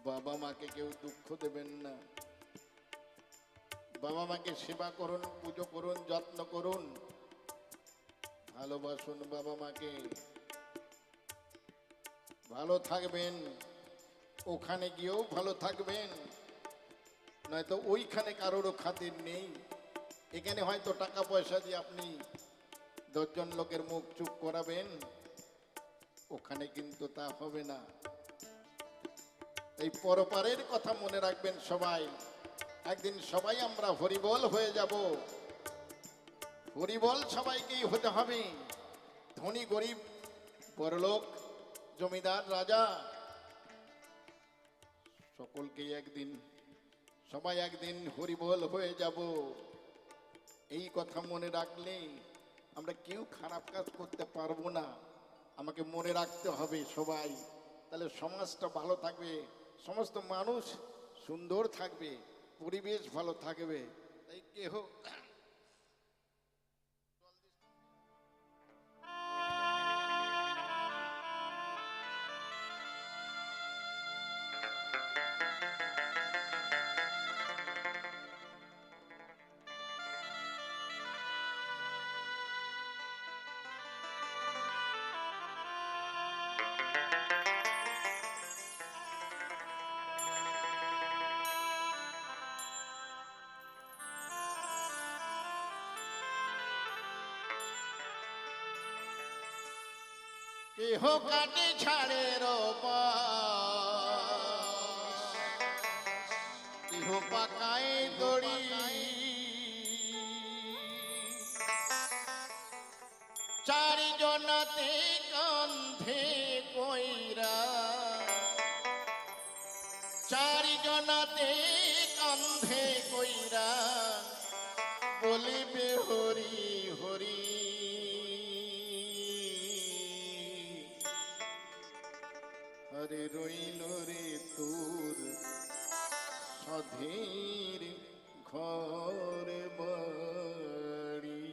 বাবা মাকে কেউ দুঃখ দেবেন না। বাবা মাকে সেবা করুন, পুজো করুন, যত্ন করুন, ভালোবাসুন বাবা মাকে। ভালো থাকবেন, ওখানে গিয়েও ভালো থাকবেন, নয়তো ওইখানে কারোরও খাতির নেই। এখানে হয়তো টাকা পয়সা দিয়ে আপনি 10 জন লোকের মুখ চুপ করাবেন, ওখানে কিন্তু তা হবে না। এই পরপারের কথা মনে রাখবেন সবাই। একদিন সবাই আমরা হরিবল হয়ে যাব। হরিবল সবাইকেই হতে হবে, ধনী গরিব, বড়লোক, জমিদার, রাজা, সকলকেই একদিন, সবাই একদিন হরিবল হয়ে যাব। এই কথা মনে রাখলে আমরা কেউ খারাপ কাজ করতে পারবো না। আমাকে মনে রাখতে হবে সবাই, তাহলে সমাজটা ভালো থাকবে, সমস্ত মানুষ সুন্দর থাকবে, পরিবেশ ভালো থাকবে। তাই কেহ কেহ কাটে ছাড়ে কেহ পাকায় দড়ি, চারিজনাতে কান্ধে কইরা, চারিজনাতে কান্ধে কইরা বলিবে হরি হরি। হরে রইল রে তোর স্বধীর ঘর বাড়ি।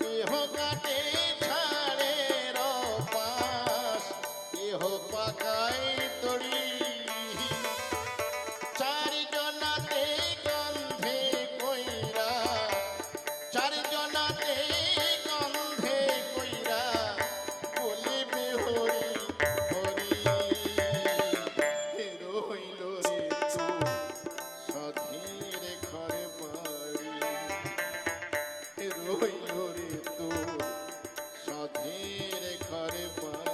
কেহ কাটে ছাড়ে বাঁশ, কেহ পাকায় তড়ি, চারিজনাতে গন্ধে কইরা, চারিজনাতে গন্ধে কইরা বলিবে হরি হরি। রইল রে তোর স্বধীর ঘর বাড়ি, রইল রে তোর স্বধীর ঘর বাড়ি।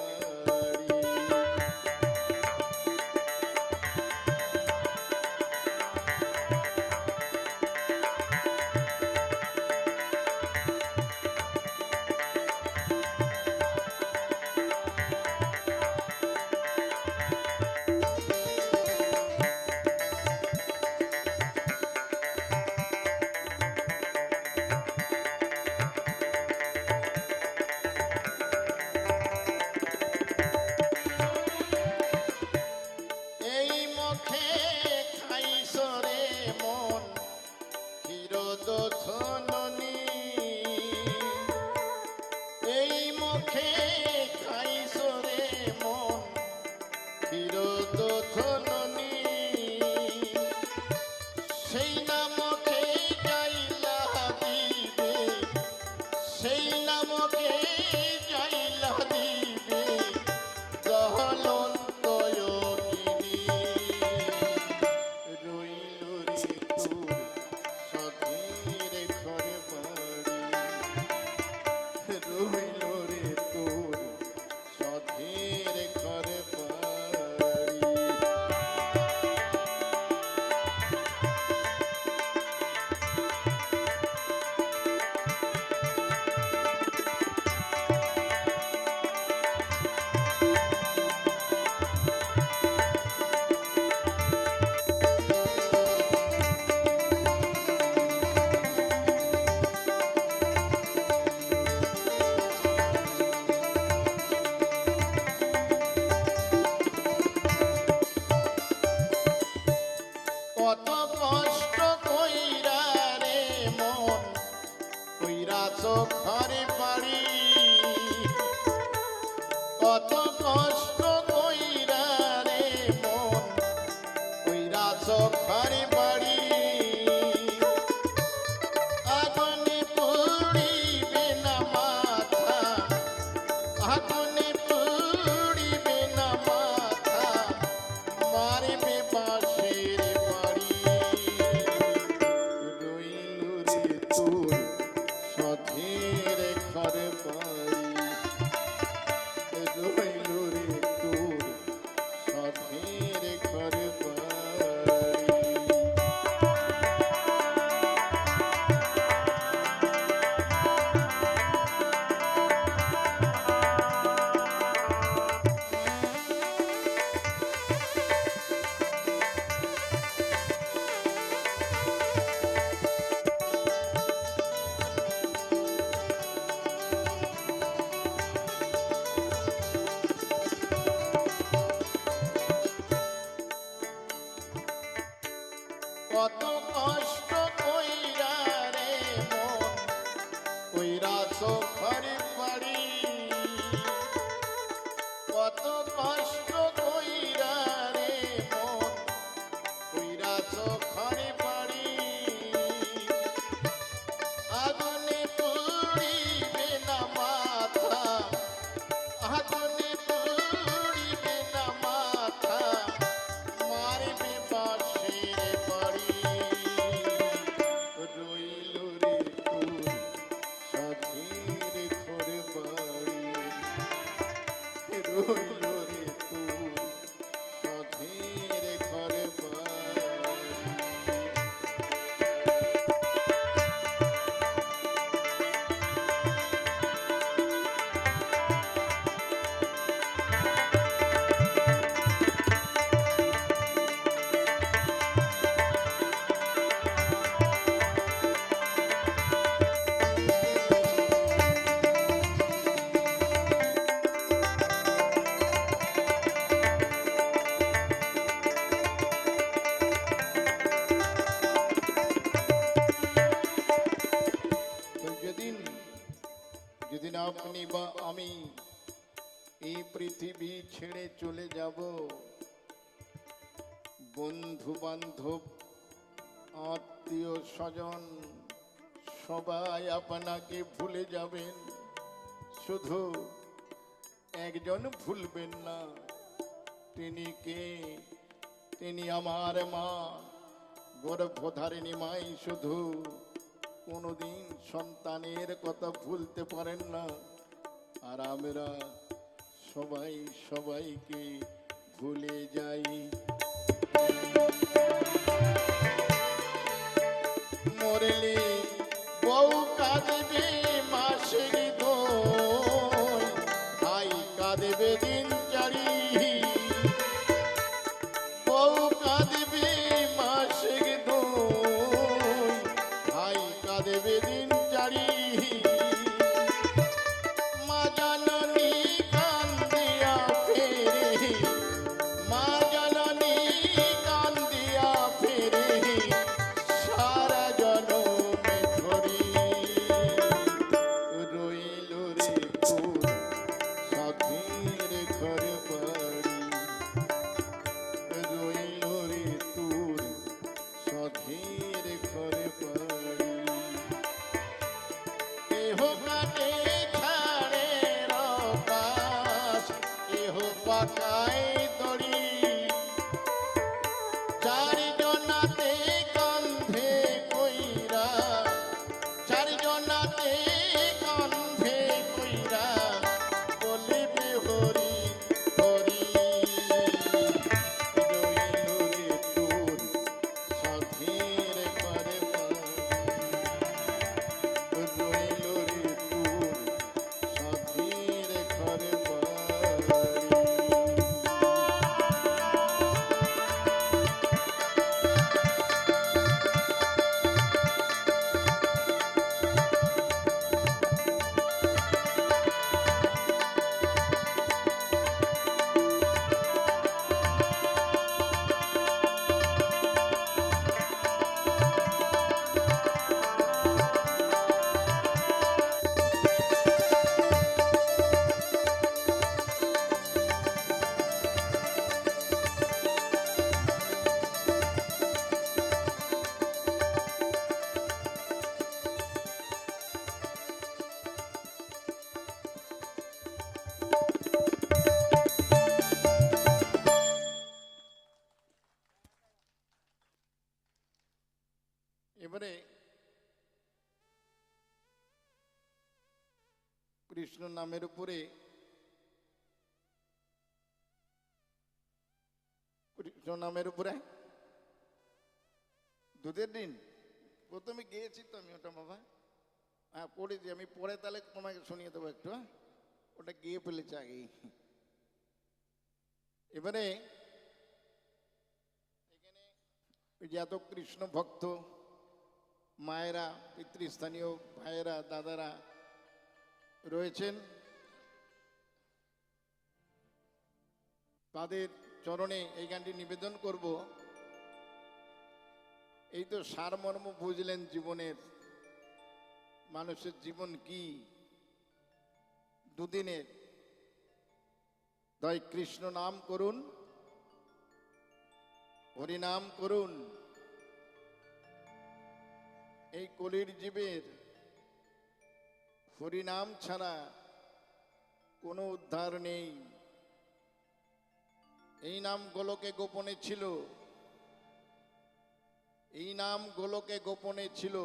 এই মুখে খাইসরে মন ক্ষীরদোথননি, এই মুখে খাইসরে মন ক্ষীরদোথননি, সেই নামকে যাইলা দিবে, সেই নামকে যাইলা দিবে দহলন্ত যোগিনী। রইল রে তোর স্বধীর ঘর ঘরে বাড়ি কত কষ্ট কইরা রে মন কইরাছ ঘরে বাড়ি আগুনে পুড়িবে না মাথা আগুনে পুড়িবে না মাথা মারিবে বাঁশের বাড়ি রইল রে তোর সাধের ঘর বাড়ি রইল রে তোর সাধের ঘর বাড়ি কত কষ্ট কইরা রে মন কইরাছ ঘরে বাড়ি কত কষ্ট কইরা রে মন কইরাছ ঘরে বাড়ি আগুনে পুড়িবে না মাথা আগুনে পুড়িবে না মাথা মারবে বাঁশের বাড়ি রইল রে তোর সাধের ঘর বাড়ি রইল রে তোর সাধের ঘর বাড়ি তো যেদিন যেদিন আপনি বা আমি এই পৃথিবী ছেড়ে চলে যাব বন্ধু বান্ধব আত্মীয় স্বজন সবাই আপনাকে ভুলে যাবেন শুধু একজন ভুলবেন না তিনি কে তিনি আমার মা গর্ভধারিণী মাই শুধু কোনোদিন সন্তানের কথা ভুলতে পারেন না আর আমরা সবাই সবাইকে ভুলে যাই মরলে বউ কাঁদবে মাসের দোল ভাই কাঁদবে দিন চারি বউ কাঁদবে মাসের দোল ভাই কাঁদবে দিন চারি মা জাননী কান্দিয়া ফেরে মা জাননী কান্দিয়া ফেরে সারা জনমে ধরি রইল রে তোর সাধের ঘর বাড়ি রইল রে তোর সাধের ঘর বাড়ি কেহ কাটে ছাড়ে রকাশ কেহ পাকায় দড়ি চারজনাতে কান্ধে কইরা চারজনাতে কান্ধে কইরা বলিবে হরি হরি রইল রে তোর সাধের ঘর বাড়ি রইল রে তোর সাধের ঘর বাড়ি কৃষ্ণ নামের উপরে কৃষ্ণ নামের উপরে দুধের দিন প্রথমে গিয়েছি তো আমি ওটা বাবা, হ্যাঁ পড়েছি আমি, পরে তাহলে তোমাকে শুনিয়ে দেবো একটু, হ্যাঁ ওটা গিয়ে ফেলেছে আগেই। এবারে এখানে ওই যে এত কৃষ্ণ ভক্ত মায়েরা, পিতৃস্থানীয় ভাইয়েরা, দাদারা রয়েছেন, তাদের চরণে এই গানটি নিবেদন করব। এই তো সারমর্ম বুঝলেন জীবনের, মানুষের জীবন কি, দুদিনের, তাই কৃষ্ণ নাম করুন, হরিনাম করুন। এই কলির জীবের হরিনাম ছাড়া কোনো উদ্ধার নেই। এই নাম গোলকে গোপনে ছিল, এই নাম গোলকে গোপনে ছিল।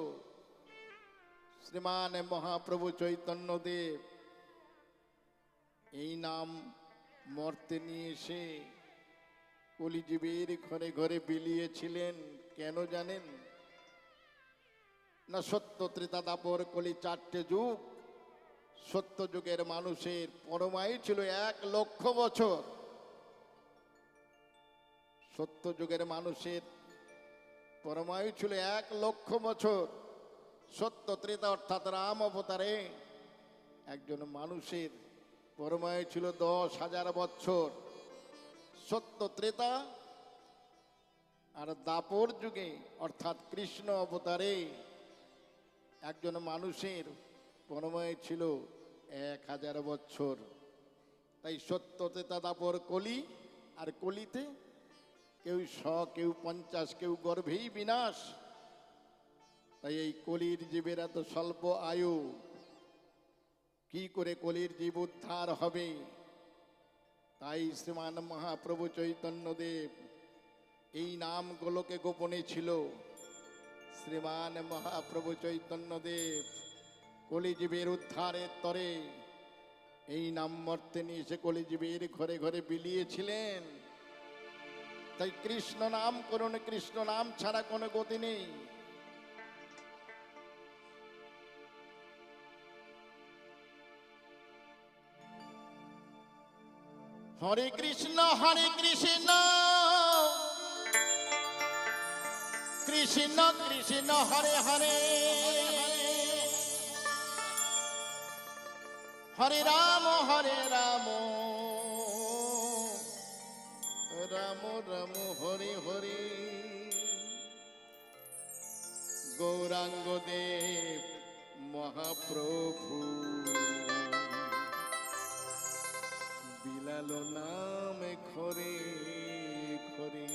শ্রীমান মহাপ্রভু চৈতন্য দেব এই নাম মর্তে নিয়ে এসে কলিজীবের ঘরে ঘরে বিলিয়েছিলেন। কেন জানেন না? সত্য, ত্রেতা, দ্বাপর, কলি চারটে যুগ। সত্য যুগের মানুষের পরমায়ু ছিল 1,00,000 বছর। সত্য যুগের মানুষের পরমায়ু ছিল 1,00,000 বছর। সত্য ত্রেতা অর্থাৎ রাম অবতারে একজন মানুষের পরমায়ু ছিল 10,000 বছর। সত্য ত্রেতা আর দ্বাপর যুগে অর্থাৎ কৃষ্ণ অবতারে একজন মানুষের পরমায়ু ছিল 1,000 বছর। তাই সত্য ত্রেতা দ্বাপর কলি, আর কলিতে কেউ 100, কেউ 50, কেউ গর্ভেই বিনাশ। তাই এই কলির জীবের এত স্বল্প আয়ু, কি করে কলির জীব উদ্ধার হবে? তাই শ্রীমান মহাপ্রভু চৈতন্য দেব এই নাম গোলকে গোপনে ছিল। শ্রীমান মহাপ্রভু চৈতন্য দেব কলিজীবের উদ্ধারের তরে এই নাম মর্তে নিয়ে এসে কলিজীবের ঘরে ঘরে বিলিয়েছিলেন। তাই কৃষ্ণ নাম করুন, কৃষ্ণ নাম ছাড়া কোনো গতি নেই। হরে কৃষ্ণ কৃষ্ণ কৃষ্ণ হরে হরে, হরে রাম রাম রাম হরে হরে। গৌরাঙ্গ দেব মহাপ্রভু বিলালো নাম খরে খরে।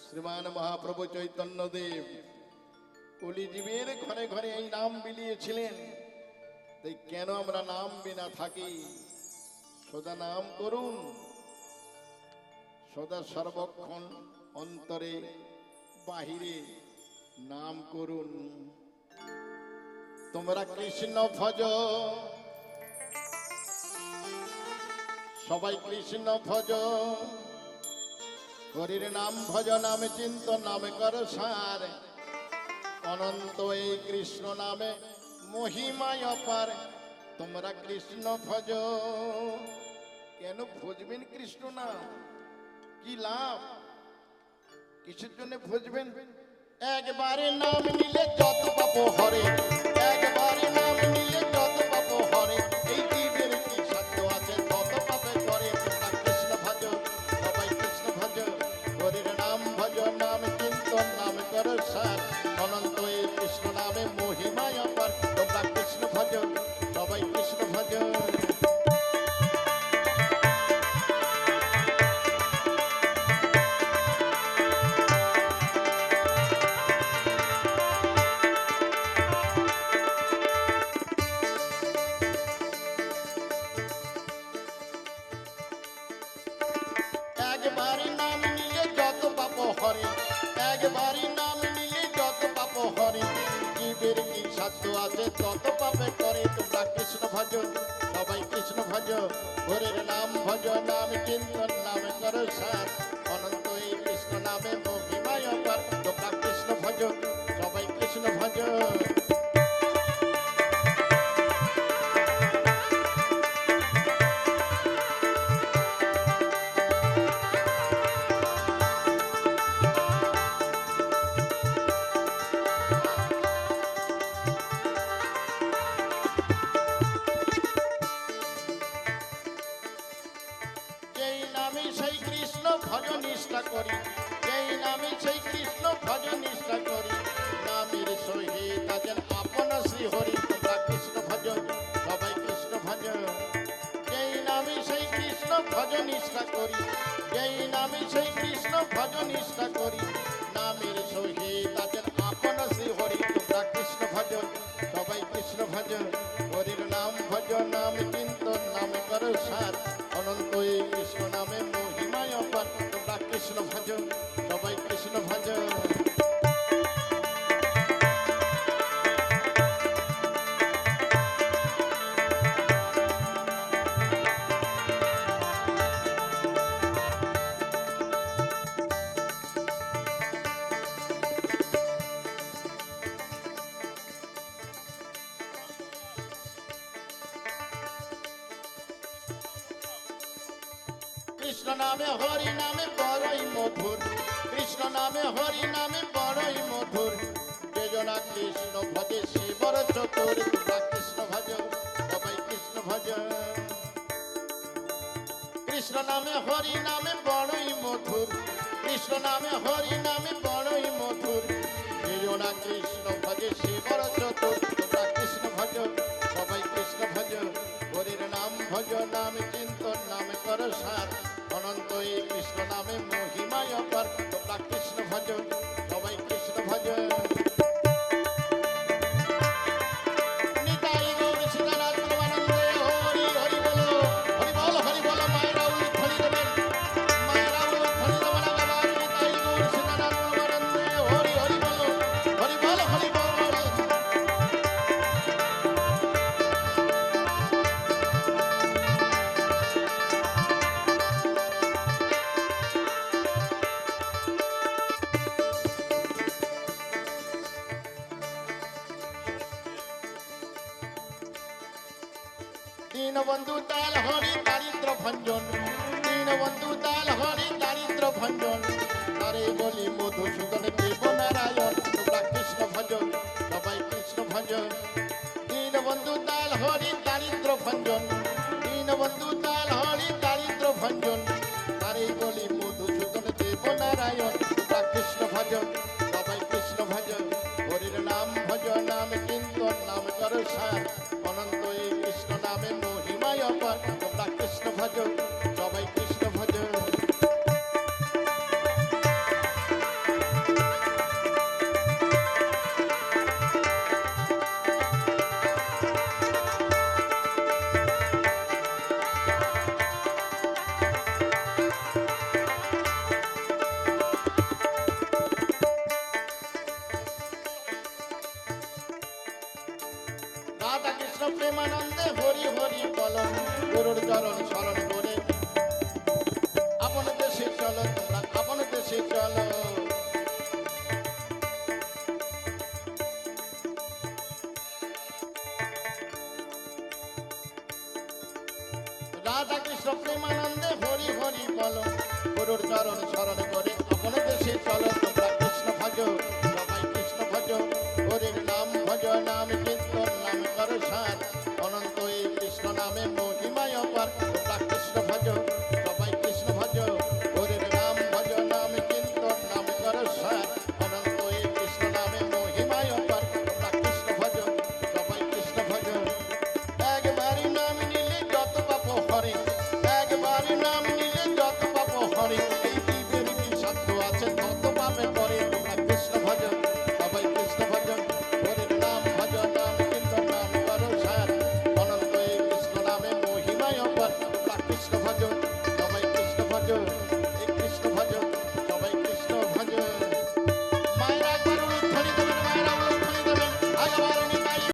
শ্রীমান মহাপ্রভু চৈতন্য দেব কলিজীবের ঘরে ঘরে এই নাম বিলিয়েছিলেন। তাই কেন আমরা নাম বিনা থাকি? সদা নাম করুন, সদা সর্বক্ষণ অন্তরে বাহিরে নাম করুন। তোমরা কৃষ্ণ ভজ, সবাই কৃষ্ণ ভজ, হরির নাম ভজ, নামে চিন্তন, নামে কর সার। অনন্ত এই কৃষ্ণ নামে মহিমায় অপার। তোমরা কৃষ্ণ ভজ। কেন ভজবেন কৃষ্ণ নাম? কি লাভ? কিসের জন্য ভজবেন? একবারে নাম নিলে যত পাপ হরে, একবারে নাম নিলে যত পাপ হরে। এই জীবের কি সাধ্য আছে তত পাপে করে? তোমরা কৃষ্ণ ভজ, সবাই কৃষ্ণ ভজ, হরির নাম ভজ, নাম চিন্তন, নাম কর সার। অনন্ত এই কৃষ্ণ নামে মহিমায় অপার। তোমরা কৃষ্ণ ভজ, সবাই কৃষ্ণ ভজ। একবারই নাম নিলে যত পাপ হরে, একবারই নাম নিলে যত পাপ হরে। জীবের সাধ্য আছে তত পাপে করে তোমরা কৃষ্ণ ভজ, সবাই কৃষ্ণ ভজ, হরির নাম ভজ, নাম চিন্তন নাম করো সার, অনন্ত এই কৃষ্ণ নামে মহিমায় অপার, তোমরা কৃষ্ণ ভজ, সবাই কৃষ্ণ ভজ। যেই নামে সেই কৃষ্ণ ভজ নিষ্ঠা করি, যেই নামে সেই কৃষ্ণ ভজ নিষ্ঠা করি, নামের সহিত আছেন আপন শ্রী হরি, তোমরা কৃষ্ণ ভজ, সবাই কৃষ্ণ ভজ। যেই নামে সেই কৃষ্ণ ভজ নিষ্ঠা করি, যেই নামে সেই কৃষ্ণ ভজ নিষ্ঠা করি, নামের সহিত আছেন আপন শ্রী হরি, তোমরা কৃষ্ণ ভজ, সবাই কৃষ্ণ ভজ। হরির নাম ভজ, নাম চিন্তন নাম করো সার, অনন্ত এই কৃষ্ণ নামে মহিমায় অপার, তোমরা কৃষ্ণ ভজ, সবাই কৃষ্ণ ভজ। কৃষ্ণ নামে হরি নামে বড়ই মধুর, কৃষ্ণ নামে হরি নামে বড়ই মধুর, যে জনা কৃষ্ণ ভজে সে বড় চতুর, তোমরা কৃষ্ণ ভজ, সবাই কৃষ্ণ ভজ। কৃষ্ণ নামে হরি নামে বড়ই মধুর, কৃষ্ণ নামে হরি নামে বড়ই মধুর, যে জনা কৃষ্ণ ভজে সে বড় চতুর, তোমরা কৃষ্ণ ভজ, সবাই কৃষ্ণ ভজ। হরির নাম ভজ, নাম চিন্তন নাম করো সার, অনন্ত এই কৃষ্ণ নামে মহিমায় অপার, তোমরা কৃষ্ণ ভজ, সবাই কৃষ্ণ ভজ। নিতাই গৌর সীতানাথ প্রেমানন্দে হরি হরি বলো, হরি বল হরি বল, মায়েরা উলুধ্বনি দেবেন, মায়েরা উলুধ্বনি দেবেন আবার, নিতাই গৌর সীতানাথ প্রেমানন্দে হরি হরি বলো, হরি বল হরি বল। দীনবন্ধু তাল হরি দারিদ্র ভঞ্জন, দীনবন্ধু তাল হরি দারিদ্র ভঞ্জন, তারে বলি মধুসূদন দেব নারায়ণ, তোমরা কৃষ্ণ ভজ, সবাই কৃষ্ণ ভজ। দীনবন্ধু তাল হরি দারিদ্র ভঞ্জন, দীনবন্ধু তাল হরি দারিদ্র ভঞ্জন, তারে বলি মধুসূদন দেব নারায়ণ, তোমরা কৃষ্ণ ভজ, সবাই কৃষ্ণ ভজ। হরির নাম ভজ, নাম চিন্তন নাম করো সার, অনন্ত এই কৃষ্ণ নামে মহিমায় অপার, তোমরা কৃষ্ণ ভজ, সবাই কৃষ্ণ ভজ। রাধা কৃষ্ণ প্রেমানন্দে হরি হরি বল, গুরুর চরণ স্মরণ করে আপন দেশে চলো, তোমরা আপন দেশে চলো। রাধা কৃষ্ণ প্রেমানন্দে হরি হরি বল, গুরুর চরণ স্মরণ করে আপন দেশে চলো, তোমরা কৃষ্ণ ভজ,